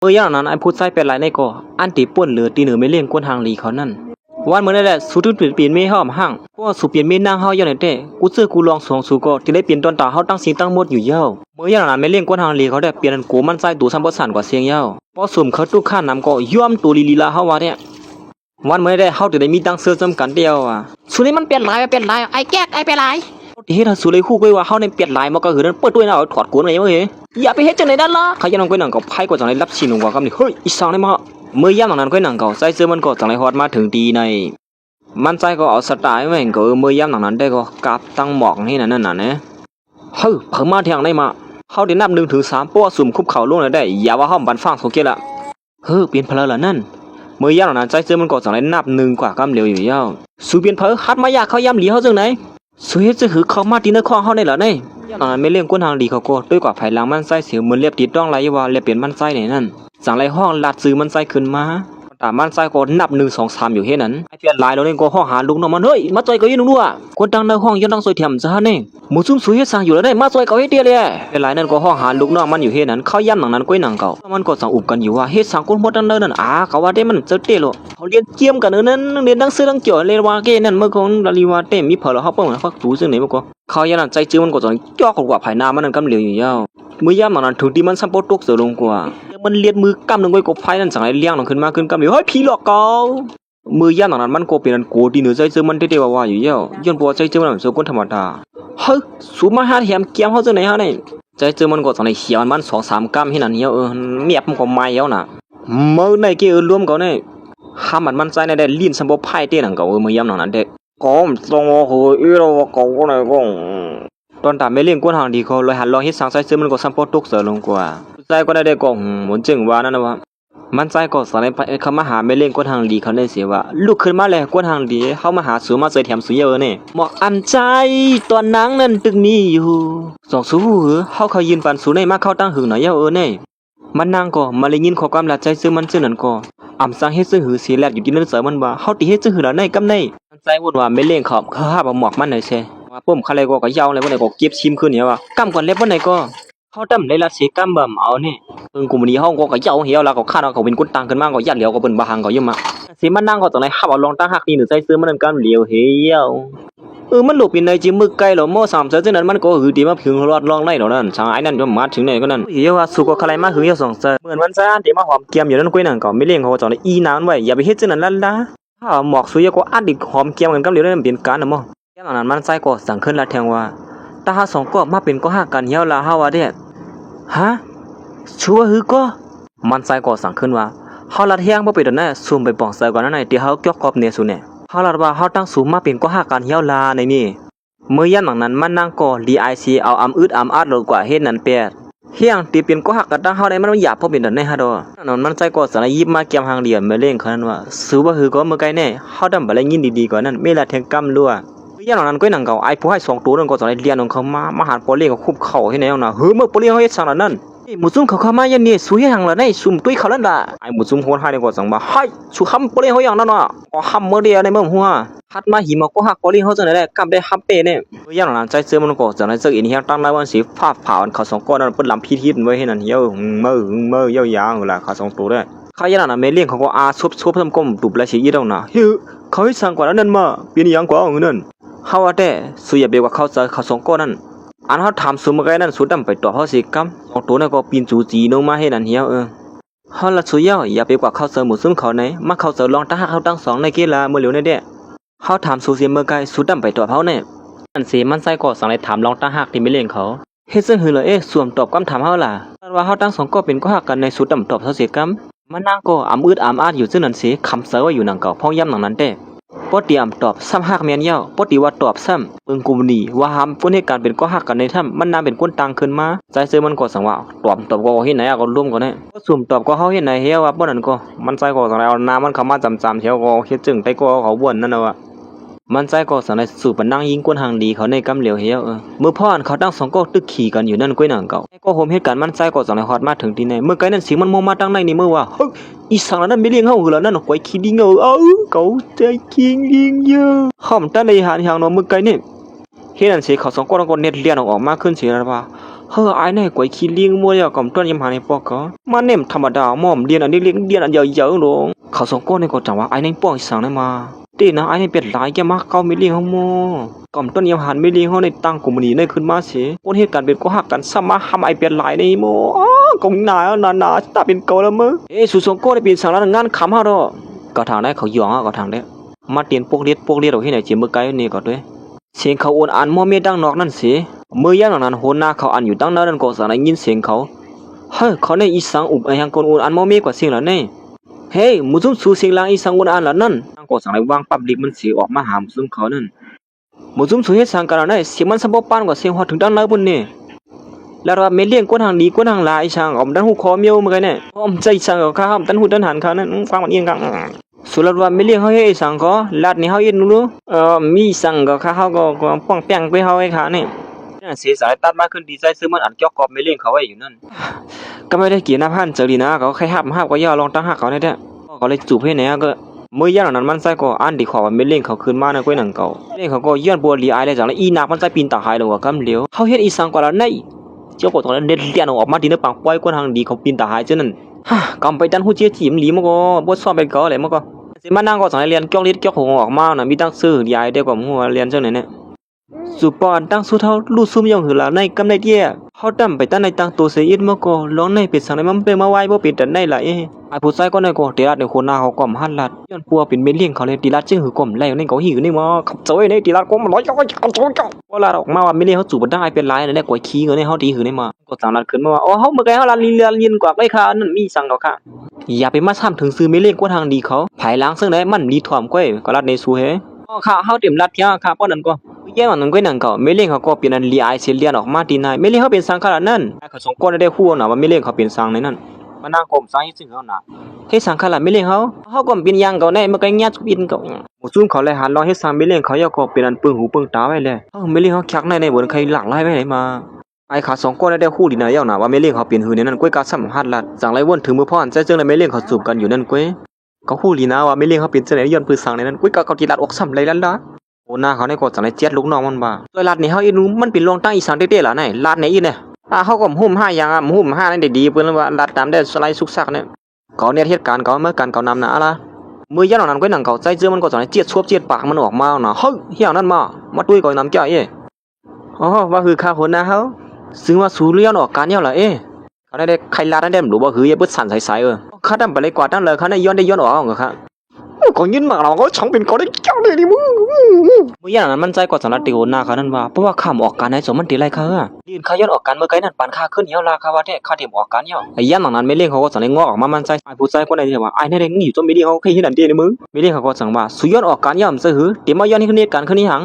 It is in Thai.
เมื่อย่างนั้นไอ้พูดใส่เป็นไรในก่ออันตีป่วนเหลือตีเหนือไม่เลี้ยงกวนทางหลีเขานั่นวันเมื่อนั่นแหละสู้ถึงเปลี่ยนไม่ห้อมห่างเพราะว่าสู้เปลี่ยนไม่นั่งเฮาอย่างไหนเต้กูเสื้อกูลองสองสู้ก็ที่ได้เปลี่ยนตอนตาเฮาตั้งสีตั้งหมดอยู่เย้าเมื่อย่างนั้นไม่เลี้ยงกวนทางหลีเขาได้เปลี่ยนกูมันใส่ตัวซ้ำประสานกว่าเสียงเย้าเพราะสุ่มเขาตู้ข้านำก็ย่อมตัวลีลาเฮาว่าเนี่ยวันเมื่อได้เฮาจะได้มีตั้งเสื้อจำกันเดียวอ่ะสู้นี่มันเปลี่ยนลายไอ้แก๊กไอ้เป็นไรที่เฮ็ดสู้เลยคู่ไปว่าเฮาในเปลี่ยนลายมันก็คือนั้นเปิดด้วยนะถอดกูไงเว้ยอย่าไปเฮ็ดจังได๋นั่นล่ะใครจะนำไปนั่งกับไผก็จังได๋รับชินกว่ากับนี่เฮ้ยอีสังได้มาเมื่อย่ำนั้นก็นั่งก็ใส่เสื้อมันก็จังได๋ฮอดมาถึงตีในมันใจก็เอาสไตล์แม่งก็เมื่อย่ำนั้นได้ก็กราบตั้งหมอกนี่นั่นน่ะนะเฮ้ยเพิ่มมาเที่ยงได้มาเฮาได้นับ1ถึง3ป้อสุ่มคุบเข่าลงได้อย่าว่าเฮาบันฟังโซเกละเฮ้ยเปลี่ยนเพลอละนั่นเมื่อย่ำนั้นใจเสื้อมันก็จังได๋นับ1กว่ากำเหลียวอยู่ยาวสู่เปลี่ยนเพลฮัดมายากเขาย่ำหลีเฮาจังไหนสุเฮ็ดจะหือเข้ามาตีในข้อเฮาได้ล่ะนี่ไม่เลี้ยงก้นทางดีเขาก็ด้วยกว่าไผหลังมันไส้เสียวเหมือนเรียบติดต้องไหลว่าเรียบเปลี่ยนมันไส้ไหนนั่นสั่งไรห้องลัดซื้อมันไส้ขึ้นมาแต่มันไส้ก็นับ1 2 3อยู่เฮ็ดนั้นไอ้เปลี่ยนลายแล้วนี่ก็ห้องหาลุงน้องมันเฮ้ยมาจอยก็ยินนัวคนดังในห้องยันดังซอยเถียมซะนี่หมู่ซุ่มสุเฮ็ดสั่งอยู่แล้วได้มาจอยก็เฮ็ดเดียเลยไอ้ลายนั่นก็ห้องหาลูกน้องมันอยู่เฮ็ดนั้นเขาย่ำหนังนั้นก้อยหนังเก่ามันก็สั่งอุบกันอยู่ว่าเฮ็ดสั่งคนหมดดังเดินนั่นเขาว่าได้มันเจอเตโลเขาเรียนเจียมกันนั้นเรียนดังซื้อดังเกี่ยวเลยว่าเกนั่นเมื่อก่อนลาลีว่าเต็มมีเผลอเขาเปิ้งเขาถูซึ่งไหนเมื่อก่อนเขายันใจจื้อมันก็จะจ่อกว่าภายหน้ามันนั่นกำเหลียวอยู่ยาวเมื่อย่ำนั้นถึงที่มันสัมปตกเสือลงกว่ามันเลียดมือกำลงไว้กับไฟนั่นสั่งให้เลี้ยงลงขึ้นมาขึ้นกำเหลียวเฮ้ยผีหลอกเก่ามือย่ำนั้นมันก็เป็นอันโกดีเหนือใจจื้อมันเท่ๆว่าอยู่ยาวย้อนบัวใจจื้อมันเป็นคนธรรมดาเฮ้ยสูมาหาแถมเกี่ยมเขาจังไหนฮะนี่ใจจื้อมันก็สั่งให้เขียวมัน2 3กำให้นั่นเหี่ยวเมียบมันก็ไม่เหี่ยวน่ะเมื่อในเกี่ยวรวมกันนี่ห้ามมันใจในได้ลิ้นสัมปไพ่เต้นังเก่ามือย่ำนั้นเด็กก็ตรงว่าคืออีเราว่าเก่าก็ไหนก็ตอนตามไม่เลี้ยงกวนหางดีเขาเลยหันลองเฮ็ดสังใจซื้อมันก็สัมปตกเสือลงกว่าใจก็ได้ก็หมุนจึงว่านั่นนะว่ามันใจก็สอนให้เขามาหาไม่เลี้ยงกวนหางดีเขาได้เสียว่าลุกขึ้นมาแล้วกวนหางดีเขามาหาสูมาเสยแถมสูเยอะนี่หมอกอันใจตอนนังนั่นตึกนี้อยู่สองสูเขายืนฟันสูในมาเข้าตั้งหึงหน่อยเยอะนี่มันนางก็มาเลยยินขอความละใจซื้อมันซื่อนั่นก็อำสังเฮ็ดซื่อหือสีแลดอยู่ที่นั่นเสือมันว่าเฮาติเฮ็ดซื่อหือแล้วในกำในมันใจวุ่นว่าไม่เลี้ยงขอบเขาหาบ่หมอกมันหน่อยแซ่ว่าปุ้มคาเลยก็ยาวเลยบ่ได้ก็เก็บชิมขึ้นเนี่ยว่ากำก่อนเล็บบ่ไหนก็เฮาดำเลยละสิกำบ่เอานี่กูมื้อนี้เฮาก็ยาวเหี่ยวแล้วก็คาดว่าเขาเป็นคนต่างขึ้นมาก็ยัดเหลียวก็เปิ้นบ่หังก็อยู่มาสิมันนั่งก็ตรงไหนหาเอาลองตั้งหักนี่หรือใจซื้อมันนั่นกำเหลียวเหี่ยวมันหลบเป็นในจิมึกไกลหรอโม่3เสือจังนั้นมันก็หือดีมาถึงรอดลองได้ดอกนั่นช่างไอ้นั่นก็มาถึงไหนก็นั่นเหี่ยวว่าสุก็คาเลยมาหือเหี่ยว2เสือเหมือนมันซ่านที่มาหอมเกียมอยู่นั่นก้อยนั่นก็ไม่เลี้ยงเขาจังได๋อีนานไว้อย่าไปเฮ็ดจังนั้นล่ะถ้าหมอกสุยก็อัดดิหอมเกียมกันกำเหลียวนั่นเป็นการน่ะมั้งอย่างนั้นมันใส่ก็สั่งขึ้นละแทงว่าตาหา2ก็มาเป็นก็ฮักกันเหี่ยวละเฮาว่าเด้ฮะชัวหือก็มันใส่ก็สั่งขึ้นว่าเฮาละเที่ยงบ่เป็นดอกนะซุ่มไปปองใส่ก่อนนั่นที่เฮาเกี่ยวกอบเนี่ยซุเนี่ยเฮาละว่าเฮาตั้งสูงมาเป็นก็ฮักกันเหี่ยวละในนี่เมื่อย่ำหนังนั้นมันนั่งก่อดีไอซีเอาอึดอาดลงกว่าเฮ็ดนั่นเปียเฮียงตีเป็นก็หักกันตั้งเฮาได้มันหยาบพอเป็นดันในฮะดอนั่นมันใจก็สารยิบมาเกียมหางเดียมมาเล่งเขานั้นว่าซื้อว่าคือก็เมื่อไกลแน่เฮาดำบ่ได้ยินดีๆกว่านั้นเมละแทงกำลัวเมื่อย่ำหนังนั้นก็หนังเก่าไอ้ผู้ให้2ตัวนั่นก็สารเรียนของเขามาหาปอเลี้ยงก็คุบเข่าให้แนวน่ะเฮ้อเมื่อปอเลี้ยงเฮ็ดสั่งนั้นหมูซุ่มเขาเข้ามายันนี่สุยหังละในซุ่มตุ้ยเขานั่นล่ะไอ้หมูซุ่มโหดให้ก็สั่งมาให้สุคำปอเลี้ยงเฮาอย่างนั้นน่ะก็ห้ำมื้อเดียวในเมืองหัวฮัดมาหิมก็หักปอเลี้ยงเฮาจังได๋กำได้ฮับเป้เนี่ยอย่างนั้นใจเสื้อมันก็จังได๋จักอินเฮียตั้งได้วันสิฟ้าผ่าอันเขา2ก้อนนั้นเปิ้นลำพิธีไว้ให้นั่นเหี่ยวมื้อยาวๆล่ะเขา2ตัวได้เขาอย่างนั้นน่ะแม่เลี้ยงเขาก็อาซุบๆทำก้มตุบละสิอีดอกน่ะเฮ้ยเขาให้สั่งกว่านั้นมาเป็นหยังกว่านั่นเฮาว่าแต่สุยเบกว่าเขาจะเขา2ก้อนนั้นอันเขาทำซุมไกนั่นสุดดำไปต่อเขาสิกำของตัวนั้นก็ปีนจูจีลงมาให้นั่นเหี่ยวเขาละสุยอย่าไปกว่าเขาเสหมูซุ่มเขาไหนมาเขาเสลองตั้งหักเขาตั้ง2ในกีฬาเมื่อเหลียวในเด้เขาถามสูเสียเมื่อไกสุดดำไปต่อเขาเนี่ยอันเสียมันใส่ก่อสั่งเลยถามลองตั้งหักที่ไม่เลี้ยงเขาเฮ็ดซึ่งหือเลยสวมตอบคำถามเขาล่ะว่าเขาตั้ง2ก็เป็นก็หักกันในสุดดำตอบเขาเสียกำมันนางก็อึดอาดอยู่ซึ่งนั่นเสียคำเสว่าอยู่หนังเก่าพ่อย่ำหนังนั้นเด้ปอตีอำตอบซ้ำหักแม่นเย้าปอตีว่าตอบซ้ำกุมนี่ว่าหามคนเหตุการณ์เป็นก็หักกันในถ้ำมันนำเป็นคนต่างขึ้นมาใจเสื้อมันก็สั่งว่าตอบก็เฮ็ดไหนก็ร่วมกันแน่ก็สุ่มตอบก็เฮาเฮ็ดไหนเฮียว่าบ่นั่นก็มันใจก็สั่งเอาน้ำมันเข้ามาจำเที่ยวก็เฮ็ดจึงไปก็เขาบ่นนั่นน่ะว่ามันใจก็สั่งในสู่ปนั่งยิงกวนหางดีเขาในกำเหลียวเฮียเมื่อพ่อนเขาตั้ง2ก็ตึกขี่กันอยู่นั่นก้อยหนังเก่าก็โฮมเหตุการณ์มันใจก็สั่งในฮอดมาถึงที่ไหนเมื่อไกลนั้นเสียงมันโมมาตั้งในนี่เมื่อว่าอีสังนั้นไม่เลี้ยงเฮาคือแล้วนั่นก้อยขี้ดิงเขาใจคิงดิงเยอะข้อมตั้งในหาทางเนาะเมื่อไกลนี่เฮ็ดนั่นสิเขา2ก็เน็ตเลียนออกมาขึ้นสินะว่า เฮ้อไอ้เนี่ยกวยขี้เลี้ยงมัวยาก่อมต้นยำหาในปอกก็มาเนมธรรมดาหม่อมเรียนอันนี้เรียนเรียนอันเยอะๆลงเขาสองก้อนในก็จังว่าไอ้เนี่ยป้องสั่งได้มาเต้นะไอ้เนี่ยเป็นหลายแกมากเก่าไม่เลี้ยงเขาโมก่อมต้นยำหันไม่เลี้ยงเขาในตั้งกลุ่มนี้ในขึ้นมาเสียคนเหตุการณ์เป็นก็หักกันซ้ำมาทำไอเป็นหลายในโมกงหนาหนาตาเป็นเก่าแล้วมั้งสุสองก้อนในเป็นสั่งแล้วงานขำฮะดอกก็ทางได้เขาหยองอ่ะก็ทางได้มาเตียนพวกเลียดเอาที่ไหนเจียมือไกลนี่ก็ด้วยเสียงเขาโอนอันมั่วเมียดังนอกนั่นสิเมื่อย่างนั้นโหน้าเขาอันอยู่ตั้งนั้นก็สั่งได้ยินเสียงเขาเฮ้ยเขาในอีสังอุบไอยังคนโอนอันมั่วเมียกว่าเสียงแล้วเนี่ยเฮ้ยมุซุ่มสูเสียงลางอีสังโอนอันแล้วนั่นตั้งก็สั่งได้วางปั๊บลิกมันเสียออกมาหามุซุ่มเขานั่นมุซุ่มสูเฮ็ดสังกันแล้วเนี่ยเสียงมันสะบปานกว่าเสียงฮอดถึงดังนั้นบนนี่แล้วเราเมเลี้ยงกวนทางดีกวนทางลายช่างอมดันหูคอเมียวเหมือนกันเนี่ยอมใจช่างกับข้าดันหูดันหันเขานั่นฟังมันเอียงกันสุดแล้วว่าไม่เลี้ยงเขาให้สังก็ลาดนี่เขาเอ็นรู้มีสังก็ข้าเขาก็ป้องแป้งไปเขาให้ขาเนี่ยเสียสายตัดมาขึ้นดีใจซื้อมันอันเกี่ยวกับไม่เลี้ยงเขาไว้อยู่นั่นก็ไม่ได้เกี่ยน้าพันเจอดีนะเขาแค่ห้ามก็ย่อลองตั้งหักเขาได้แท้ก็เลยจูบให้เนี่ยก็เมื่อย่างนั้นมันใส่ก็อันดีขอว่าไม่เลี้ยงเขาคืนมาในก้อยหนังเก่าเลี้ยงเขาก็ย้อนบัวลีไอเลยจังแล้วอีนักมันใส่ปีนตาหายลงกับกำเหลียวเขาเฮ็ดอีสังก็แล้วในเจ้าก็ตรงนั้นเด็ดเลี้ยนออกมาดีในปากปล่อยกวนทางดีเขาปีนตาหายจนนั่นฮ่ากำไปดันหูเจี๊ยจีมหลีมันก็บ่ซ้อมเป็นเก่าอะไรมันก็สิมานั่งก็สั่งเรียนเกี่ยวลิดเกี่ยวหงออกมาน่ะมีตั้งซื้อยายได้กว่าหัวเรียนจังไหนเนี่ยสุปอนตั้งสุเท่าลู่ซุ่มยองหือละในกำในเตี้ยเฮาตั้มไปตั้งในตั้งตัวเสียอิดมาก็ร้องในเป็ดสั่งในมันเป็นมาไว้บ่เป็นแต่ในล่ะไอ้ผู้ชายก็ในก็ติรัดในคนหน้าเขาก่อมหันลัดย้อนปัวเป็นเมเลี้ยงเขาเลยติรัดจึงหือก่อมไล่ในเขาหิวนี่มาขับเจ้าในติรัดก็มันร้อยจ้าว่าลาออกมาว่าเมเลี้ยงเขาจูบบ่ได้เป็นหลายนั่นแหละกว่าขี้เงินในเฮาดีหือนี่มาก็สั่งลัดขึ้นมาว่าอ๋อเฮาเมื่อไงเฮาลัดเรียนกว่าไอ้ค่ะนั่นมีสั่งดอกค่ะอย่าไปมาซ้ำถึงซื้อเมเลี้ยงกว่าทางดีเขาภายหลังซึ่งได้มันดีถ่อมก้อยก็ลัดในสู้เฮอ๋อค่ะเฮาเต็มลัดยาค่ะป้อนั้นก็แย่มันก็นั่นก็เมเลี้ยงเขาก็เป็นอันลีไอเสียเลียนออกมาตีนายเมเลี้ยงเขาเป็นสังขารนั่นเขาสองคนได้ฮู้น่ะว่าเมเลี้ยงเขาเป็นสังในนั้นมานั่งกลมสังซึ่งเขาน่ะเฮ็ดสังขารเมเลี้ยงเขาก็เป็นยังเขาในมันก็ญาติบินเขาหมู่ซุ่มเขาเลยหันรอเฮ็ดสังเมเลี้ยงเขาก็เป็นอันปึ้งหูปึ้งตาไว้เลยเมเลี้ยงเขาคักในบนใครหลังไล่ไว้ไหนมาไอ้ขาสองคนได้ฮู้ดีน่ะย่อน่ะว่าเมเลี้ยงเขาเป็นหือในนั้นก้อยกะสัมหัดลัดจังไรวนถึงมือพ่อนใจจึงเลยเมเลี้ยงเขาจูบกันอยู่นั่นก้อยเขาฮู้ดีนะว่าเมเลี้ยงเขาเป็นจังได๋ย้อนปืนสังในนั้นก้อยกะเขาติลัดอกซ้ำเลยลั่นล่ะโอ้หน้าเขาในก็จังได้เจ็ดลูกน้องมันบ่าโดยลาดนี่เฮาอีนู้มันเป็นรองตั้งอีสังเต้ๆล่ะไหนลาดไหนอีเนี่ยเฮาก็หุ่ม5อย่างหุ่ม5นั่นได้ดีเพิ่นว่าลาดตามได้สไลด์สุกซักเนี่ยเขาเนี่ยเหตุการณ์เขาเมื่อการเขานำน่ะอะล่ะมือย่านนั้นก็หนังเขาใจเจือมันก็จังได้เจียดซวบเจียดปากมันออกมาน่ะเฮ้ยเฮียนั่นมาตุ้ยก็นำจ้าอ๋อว่าคือข้าคนนะเฮาซึ่งว่าสูเลี้ยนออกการเนี่ยล่ะเขาได้ใครลาดได้รู้บ่คืออย่าเบิดสั่นใสๆข้าทำไปเลยกว่านั้นเลยข้าได้ย้อนออกเหรอครับก็ยินมาเราก็ช่างเป็นก็ได้เจ้าเลยดิมึงเมื่ออย่างนั้นมันใจกว่าสารติโอนาเขานั่นว่าเพราะว่าข้ามออกการในสมมันตีไรเขาดินข้าย้อนออกการเมื่อไกลนั่นปานข้าขึ้นเหี่ยวลาข้าว่าแท้ข้าเตรียมออกการเหี่ยวไอ้ย่านหลังนั้นไม่เลี้ยงเขาก็สั่งให้งอออกมามันใจไอ้ผู้ใจคนไหนที่ว่าไอ้นี่ได้อยู่จนไม่เลี้ยงเขาแค่เห็นอันเดียวในมือไม่เลี้ยงเขาก็สั่งว่าสุย้อนออกการย่อมเสือหือเตรียมมาย้อนให้ขึ้นเหตุการณ์ขึ้นนี้หัง